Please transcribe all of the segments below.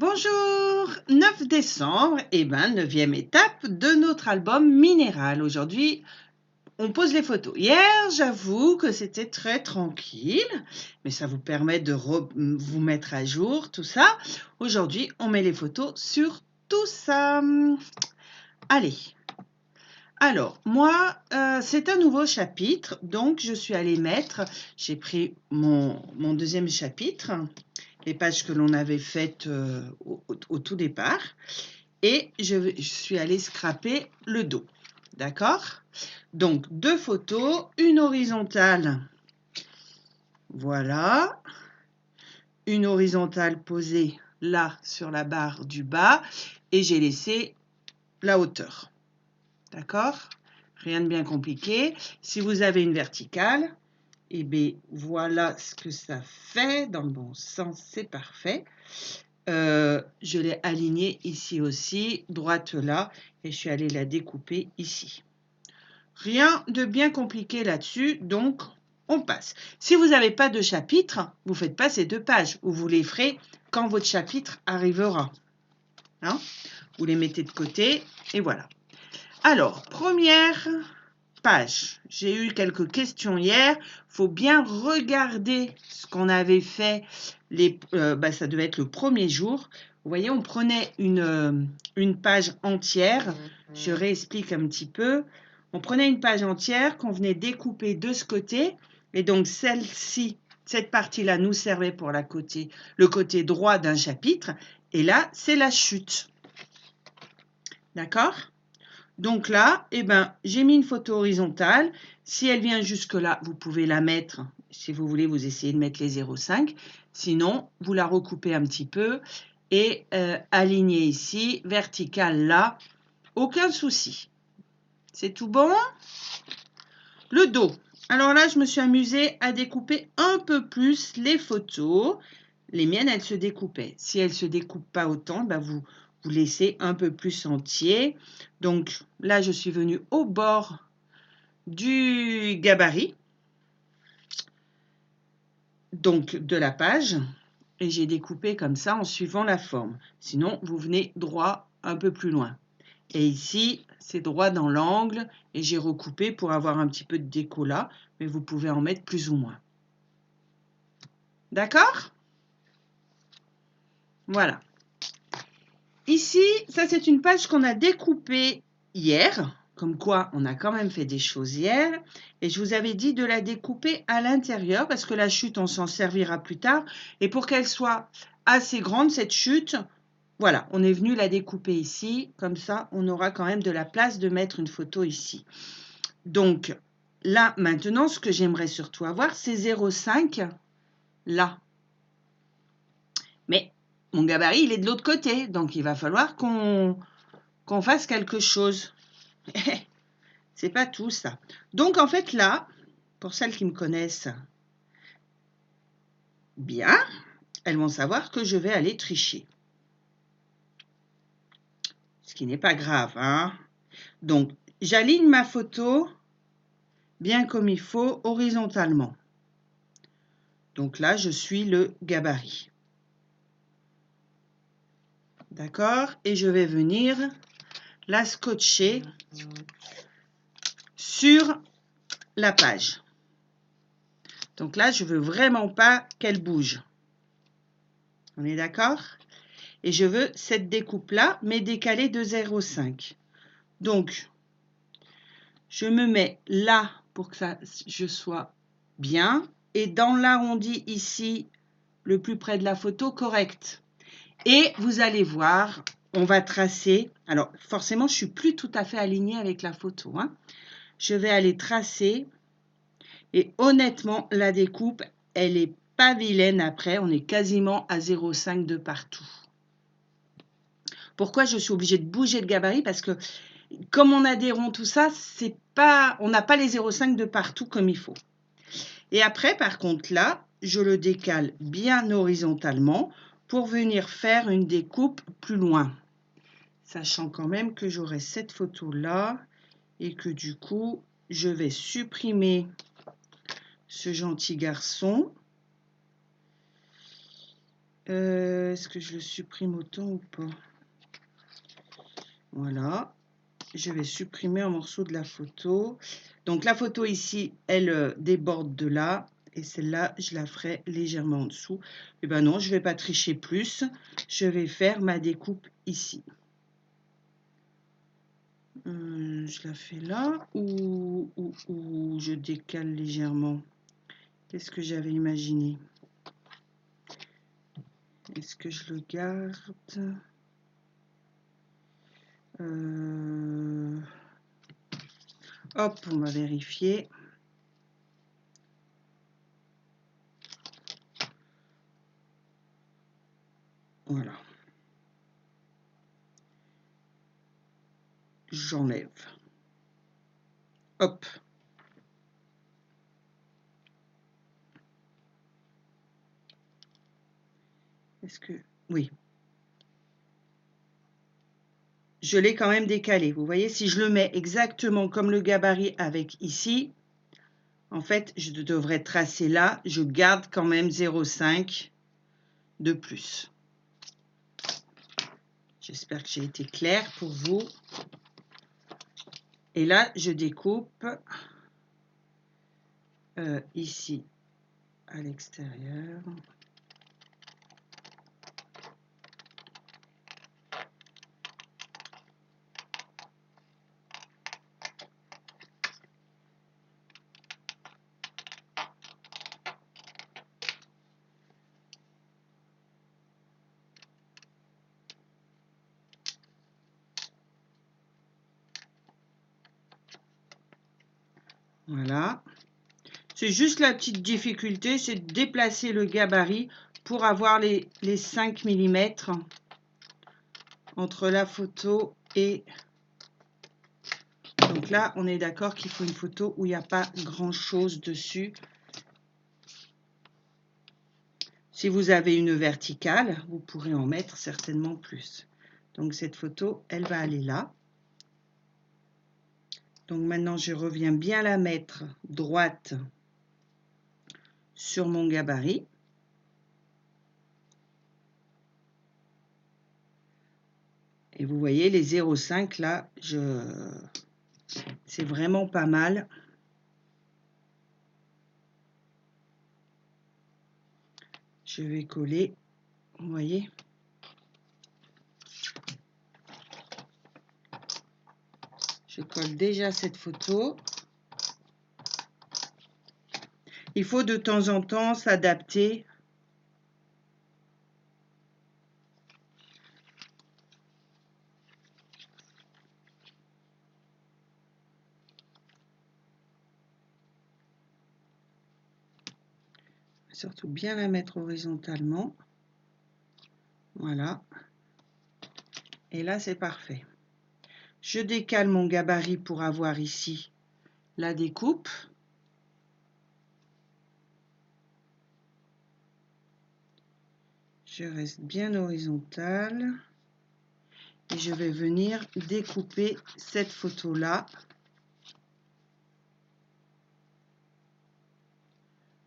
Bonjour, 9 décembre, et ben 9e étape de notre album Minéral. Aujourd'hui, on pose les photos. Hier, j'avoue que c'était très tranquille, mais ça vous permet de vous mettre à jour, tout ça. Aujourd'hui, on met les photos sur tout ça. Allez. Alors, moi, c'est un nouveau chapitre, donc je suis allée mettre, j'ai pris mon deuxième chapitre, les pages que l'on avait faites au tout départ, et je suis allée scraper le dos, d'accord? Donc, 2 photos, une horizontale, voilà, une horizontale posée là sur la barre du bas, et j'ai laissé la hauteur. D'accord? Rien de bien compliqué. Si vous avez une verticale, eh bien, voilà ce que ça fait. Dans le bon sens, c'est parfait. Je l'ai alignée ici aussi, droite là, et je suis allée la découper ici. Rien de bien compliqué là-dessus, donc on passe. Si vous n'avez pas de chapitre, vous ne faites pas ces 2 pages, ou vous les ferez quand votre chapitre arrivera. Hein? Vous les mettez de côté, et voilà. Alors, première page. J'ai eu quelques questions hier. Il faut bien regarder ce qu'on avait fait. Ça devait être le premier jour. Vous voyez, on prenait une page entière. Je réexplique un petit peu. On prenait une page entière qu'on venait découper de ce côté. Et donc, celle-ci, cette partie-là nous servait pour le côté droit d'un chapitre. Et là, c'est la chute. D'accord ? Donc là, j'ai mis une photo horizontale. Si elle vient jusque-là, vous pouvez la mettre. Si vous voulez, vous essayez de mettre les 0,5. Sinon, vous la recoupez un petit peu et alignez ici, verticale là. Aucun souci. C'est tout bon? Le dos. Alors là, je me suis amusée à découper un peu plus les photos. Les miennes, elles se découpaient. Si elles ne se découpent pas autant, vous laissez un peu plus entier. Donc là, je suis venue au bord du gabarit, donc de la page, et j'ai découpé comme ça en suivant la forme. Sinon, vous venez droit un peu plus loin. Et ici, c'est droit dans l'angle, et j'ai recoupé pour avoir un petit peu de déco là, mais vous pouvez en mettre plus ou moins. D'accord ? Voilà. Ici, ça c'est une page qu'on a découpée hier, comme quoi on a quand même fait des choses hier, et je vous avais dit de la découper à l'intérieur, parce que la chute, on s'en servira plus tard, et pour qu'elle soit assez grande, cette chute, voilà, on est venu la découper ici, comme ça on aura quand même de la place de mettre une photo ici. Donc là, maintenant, ce que j'aimerais surtout avoir, c'est 0,5 là. Mais mon gabarit, il est de l'autre côté, donc il va falloir qu'on fasse quelque chose. C'est pas tout ça. Donc en fait là, pour celles qui me connaissent bien, elles vont savoir que je vais aller tricher. Ce qui n'est pas grave, hein. Donc j'aligne ma photo bien comme il faut, horizontalement. Donc là, je suis le gabarit. D'accord? Et je vais venir la scotcher sur la page. Donc là, je veux vraiment pas qu'elle bouge. On est d'accord? Et je veux cette découpe-là, mais décalée de 0,5. Donc, je me mets là pour que je sois bien. Et dans l'arrondi ici, le plus près de la photo, correct. Et vous allez voir, on va tracer. Alors, forcément, je ne suis plus tout à fait alignée avec la photo, hein. Je vais aller tracer. Et honnêtement, la découpe, elle n'est pas vilaine après. On est quasiment à 0,5 de partout. Pourquoi je suis obligée de bouger le gabarit? Parce que comme on a des ronds, tout ça, on n'a pas les 0,5 de partout comme il faut. Et après, par contre, là, je le décale bien horizontalement pour venir faire une découpe plus loin. Sachant quand même que j'aurai cette photo-là et que du coup, je vais supprimer ce gentil garçon. Est-ce que je le supprime autant ou pas? Voilà. Je vais supprimer un morceau de la photo. Donc la photo ici, elle déborde de là. Et celle-là, je la ferai légèrement en dessous. Et ben non, je ne vais pas tricher plus. Je vais faire ma découpe ici. Je la fais là ou je décale légèrement? Qu'est-ce que j'avais imaginé? Est-ce que je le garde? Hop, on va vérifier. Voilà. J'enlève. Hop. Est-ce que... Oui. Je l'ai quand même décalé. Vous voyez, si je le mets exactement comme le gabarit avec ici, en fait, je devrais tracer là. Je garde quand même 0,5 de plus. J'espère que j'ai été claire pour vous. Et là, je découpe ici à l'extérieur. Voilà. C'est juste la petite difficulté, c'est de déplacer le gabarit pour avoir les 5 mm entre la photo et... Donc là, on est d'accord qu'il faut une photo où il n'y a pas grand-chose dessus. Si vous avez une verticale, vous pourrez en mettre certainement plus. Donc cette photo, elle va aller là. Donc maintenant, je reviens bien la mettre droite sur mon gabarit. Et vous voyez, les 0,5 là, c'est vraiment pas mal. Je vais coller, vous voyez. Je colle déjà cette photo. Il faut de temps en temps s'adapter. Surtout bien la mettre horizontalement. Voilà. Et là, c'est parfait. Je décale mon gabarit pour avoir ici la découpe. Je reste bien horizontale. Et je vais venir découper cette photo-là.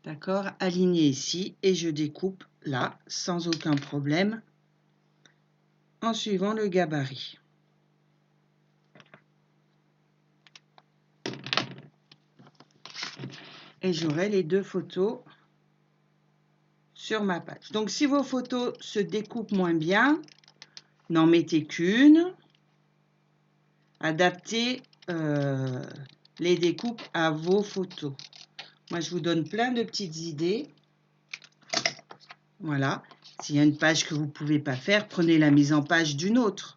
D'accord, alignée ici. Et je découpe là, sans aucun problème, en suivant le gabarit. Et j'aurai les deux photos sur ma page. Donc, si vos photos se découpent moins bien, n'en mettez qu'une. Adaptez les découpes à vos photos. Moi, je vous donne plein de petites idées. Voilà. S'il y a une page que vous ne pouvez pas faire, prenez la mise en page d'une autre.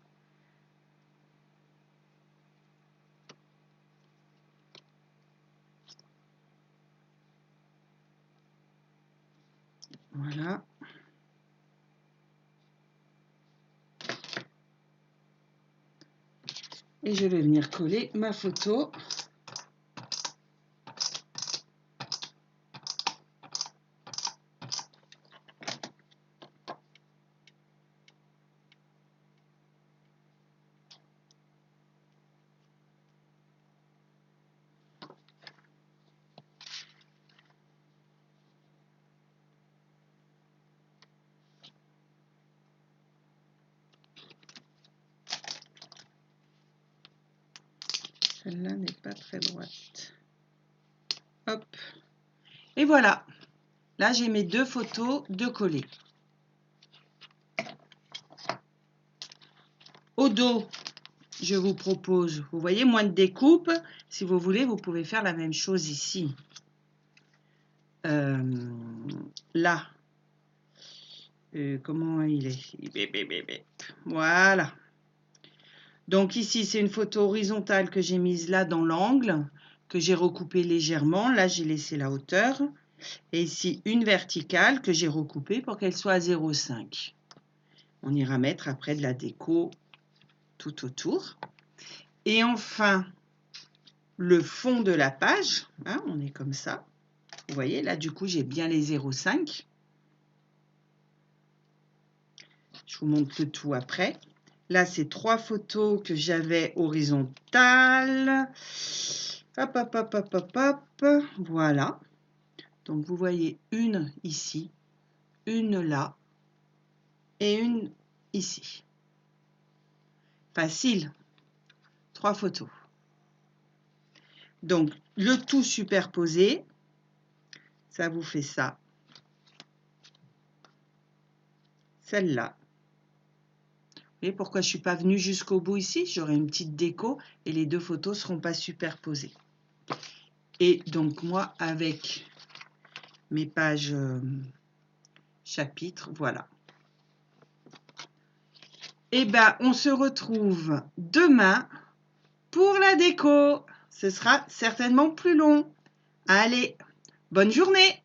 Voilà. Et je vais venir coller ma photo. Celle-là n'est pas très droite. Hop. Et voilà. Là, j'ai mes 2 photos de coller. Au dos, je vous propose, vous voyez, moins de découpe. Si vous voulez, vous pouvez faire la même chose ici. Là. Comment il est? Voilà. Donc ici, c'est une photo horizontale que j'ai mise là dans l'angle, que j'ai recoupée légèrement. Là, j'ai laissé la hauteur. Et ici, une verticale que j'ai recoupée pour qu'elle soit à 0,5. On ira mettre après de la déco tout autour. Et enfin, le fond de la page, hein, on est comme ça. Vous voyez, là, du coup, j'ai bien les 0,5. Je vous montre le tout après. Là, c'est 3 photos que j'avais horizontales. Hop, hop, hop, hop, hop, hop. Voilà. Donc, vous voyez une ici, une là et une ici. Facile. 3 photos. Donc, le tout superposé, ça vous fait ça. Celle-là. Vous voyez pourquoi je ne suis pas venue jusqu'au bout ici? J'aurai une petite déco et les 2 photos ne seront pas superposées. Et donc, moi, avec mes pages chapitres, voilà. Et bien, on se retrouve demain pour la déco. Ce sera certainement plus long. Allez, bonne journée!